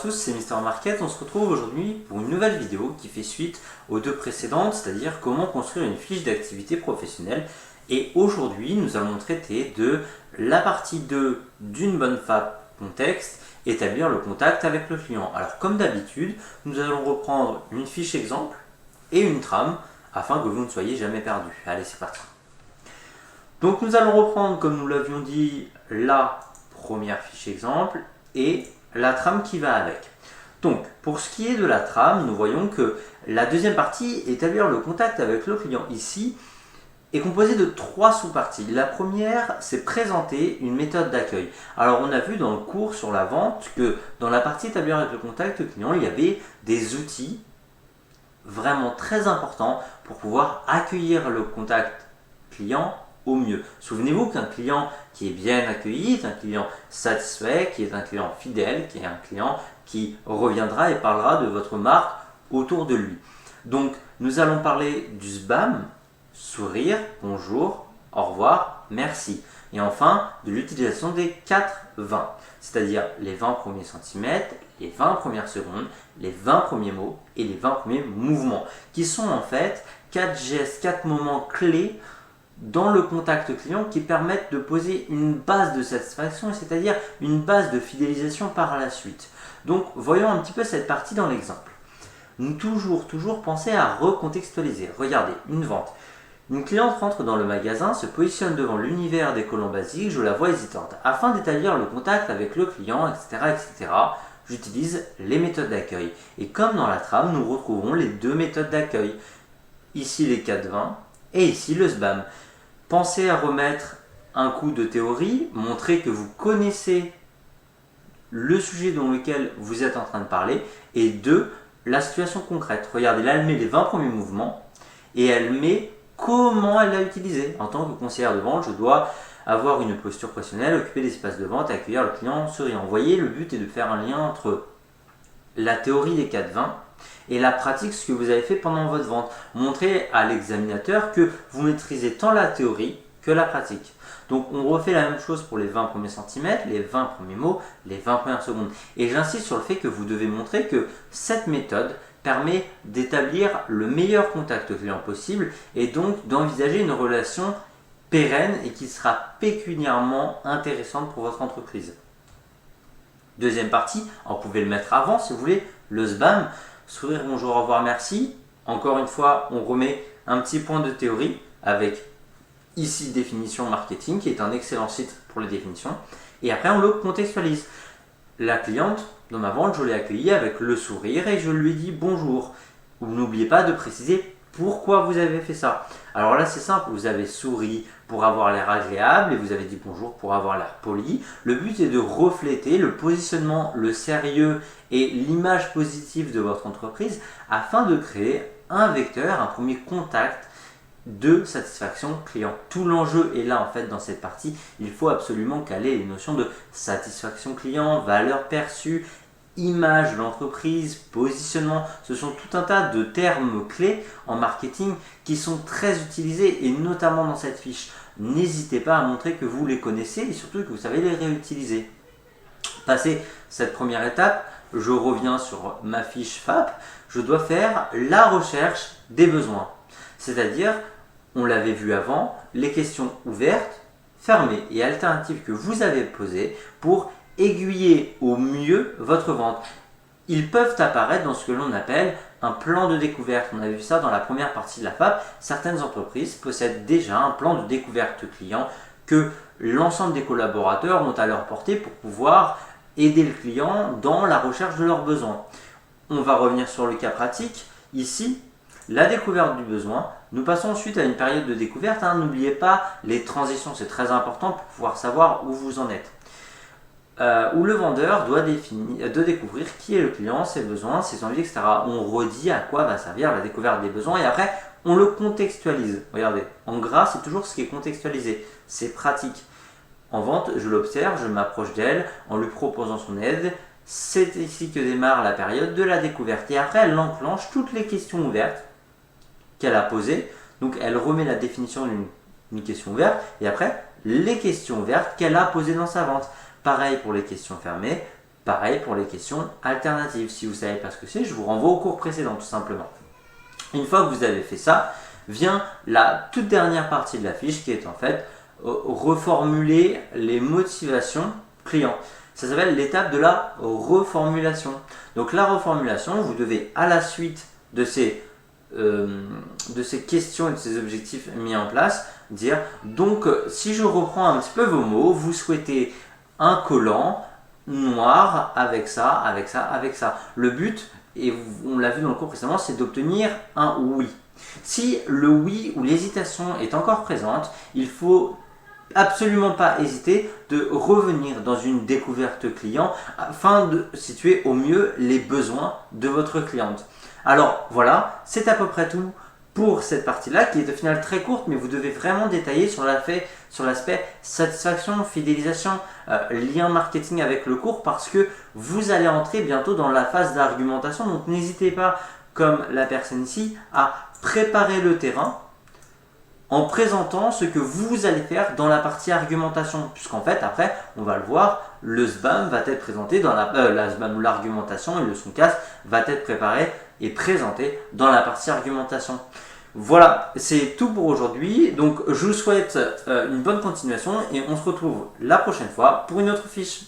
tous, c'est Mister Market. On se retrouve aujourd'hui pour une nouvelle vidéo qui fait suite aux deux précédentes, c'est-à-dire comment construire une fiche d'activité professionnelle. Et aujourd'hui, nous allons traiter de la partie 2 d'une bonne FAP contexte, établir le contact avec le client. Alors comme d'habitude, nous allons reprendre une fiche exemple et une trame afin que vous ne soyez jamais perdu. Allez, c'est parti. Donc nous allons reprendre, comme nous l'avions dit, la première fiche exemple et la trame qui va avec. Donc, pour ce qui est de la trame, nous voyons que la deuxième partie, établir le contact avec le client ici, est composée de 3 sous-parties. La première, c'est présenter une méthode d'accueil. Alors, on a vu dans le cours sur la vente que dans la partie établir avec le contact client, il y avait des outils vraiment très importants pour pouvoir accueillir le contact client au mieux. Souvenez-vous qu'un client qui est bien accueilli est un client satisfait, qui est un client fidèle, qui est un client qui reviendra et parlera de votre marque autour de lui. Donc, nous allons parler du SBAM, sourire, bonjour, au revoir, merci. Et enfin, de l'utilisation des 4 20, c'est-à-dire les 20 premiers centimètres, les 20 premières secondes, les 20 premiers mots et les 20 premiers mouvements, qui sont en fait 4 gestes, 4 moments clés dans le contact client qui permettent de poser une base de satisfaction, c'est-à-dire une base de fidélisation par la suite. Donc, voyons un petit peu cette partie dans l'exemple. Nous toujours penser à recontextualiser. Regardez, une vente. Une cliente rentre dans le magasin, se positionne devant l'univers des collants basiques, je la vois hésitante. Afin d'établir le contact avec le client, etc., j'utilise les méthodes d'accueil. Et comme dans la trame, nous retrouvons les deux méthodes d'accueil. Ici les 4-20 et ici le SBAM. Pensez à remettre un coup de théorie, montrer que vous connaissez le sujet dans lequel vous êtes en train de parler, et 2, la situation concrète. Regardez, là, elle met les 20 premiers mouvements, et elle met comment elle l'a utilisé. En tant que conseillère de vente, je dois avoir une posture professionnelle, occuper l'espace de vente, accueillir le client en souriant. Vous voyez, le but est de faire un lien entre la théorie des 4-20 et la pratique, ce que vous avez fait pendant votre vente. Montrez à l'examinateur que vous maîtrisez tant la théorie que la pratique. Donc on refait la même chose pour les 20 premiers centimètres, les 20 premiers mots, les 20 premières secondes. Et j'insiste sur le fait que vous devez montrer que cette méthode permet d'établir le meilleur contact client possible et donc d'envisager une relation pérenne et qui sera pécuniairement intéressante pour votre entreprise. Deuxième partie, on pouvait le mettre avant si vous voulez, le SBAM. Sourire, bonjour, au revoir, merci. Encore une fois, on remet un petit point de théorie avec ici définition marketing qui est un excellent site pour les définitions. Et après, on le contextualise. La cliente, dans ma vente, je l'ai accueillie avec le sourire et je lui ai dit bonjour. N'oubliez pas de préciser pourquoi vous avez fait ça. Alors là, c'est simple, vous avez souri pour avoir l'air agréable et vous avez dit bonjour pour avoir l'air poli. Le but est de refléter le positionnement, le sérieux et l'image positive de votre entreprise afin de créer un vecteur, un premier contact de satisfaction client. Tout l'enjeu est là en fait dans cette partie. Il faut absolument caler les notions de satisfaction client, valeur perçue, image de l'entreprise, positionnement. Ce sont tout un tas de termes clés en marketing qui sont très utilisés et notamment dans cette fiche. N'hésitez pas à montrer que vous les connaissez et surtout que vous savez les réutiliser. Passé cette première étape, je reviens sur ma fiche FAP. Je dois faire la recherche des besoins. C'est-à-dire, on l'avait vu avant, les questions ouvertes, fermées et alternatives que vous avez posées pour aiguiller au mieux votre vente. Ils peuvent apparaître dans ce que l'on appelle un plan de découverte. On a vu ça dans la première partie de la FAP. Certaines entreprises possèdent déjà un plan de découverte client que l'ensemble des collaborateurs ont à leur portée pour pouvoir aider le client dans la recherche de leurs besoins. On va revenir sur le cas pratique. Ici, la découverte du besoin. Nous passons ensuite à une période de découverte. N'oubliez pas les transitions, c'est très important pour pouvoir savoir où vous en êtes. Où le vendeur doit découvrir qui est le client, ses besoins, ses envies, etc. On redit à quoi va servir la découverte des besoins et après on le contextualise. Regardez, en gras c'est toujours ce qui est contextualisé, c'est pratique. En vente, je l'observe, je m'approche d'elle en lui proposant son aide. C'est ici que démarre la période de la découverte et après elle enclenche toutes les questions ouvertes qu'elle a posées. Donc elle remet la définition d'une question ouverte et après les questions ouvertes qu'elle a posées dans sa vente. Pareil pour les questions fermées, Pareil pour les questions alternatives. Si vous ne savez pas ce que c'est, je vous renvoie au cours précédent tout simplement. Une fois que vous avez fait ça, vient la toute dernière partie de la fiche qui est en fait reformuler les motivations clients. Ça s'appelle l'étape de la reformulation. Donc la reformulation, vous devez à la suite de ces questions et de ces objectifs mis en place, dire donc si je reprends un petit peu vos mots, vous souhaitez un collant noir avec ça, avec ça, avec ça. Le but, et on l'a vu dans le cours précédemment, c'est d'obtenir un oui. Si le oui ou l'hésitation est encore présente, il faut absolument pas hésiter de revenir dans une découverte client afin de situer au mieux les besoins de votre cliente. Alors voilà, c'est à peu près tout pour cette partie-là qui est au final très courte, mais vous devez vraiment détailler sur l'aspect satisfaction, fidélisation, lien marketing avec le cours parce que vous allez entrer bientôt dans la phase d'argumentation. Donc n'hésitez pas, comme la personne ici, à préparer le terrain en présentant ce que vous allez faire dans la partie argumentation, puisqu'en fait après on va le voir, le SBAM va être présenté dans l'argumentation et le Soncast va être préparé et présenté dans la partie argumentation. Voilà, c'est tout pour aujourd'hui, donc je vous souhaite une bonne continuation et on se retrouve la prochaine fois pour une autre fiche.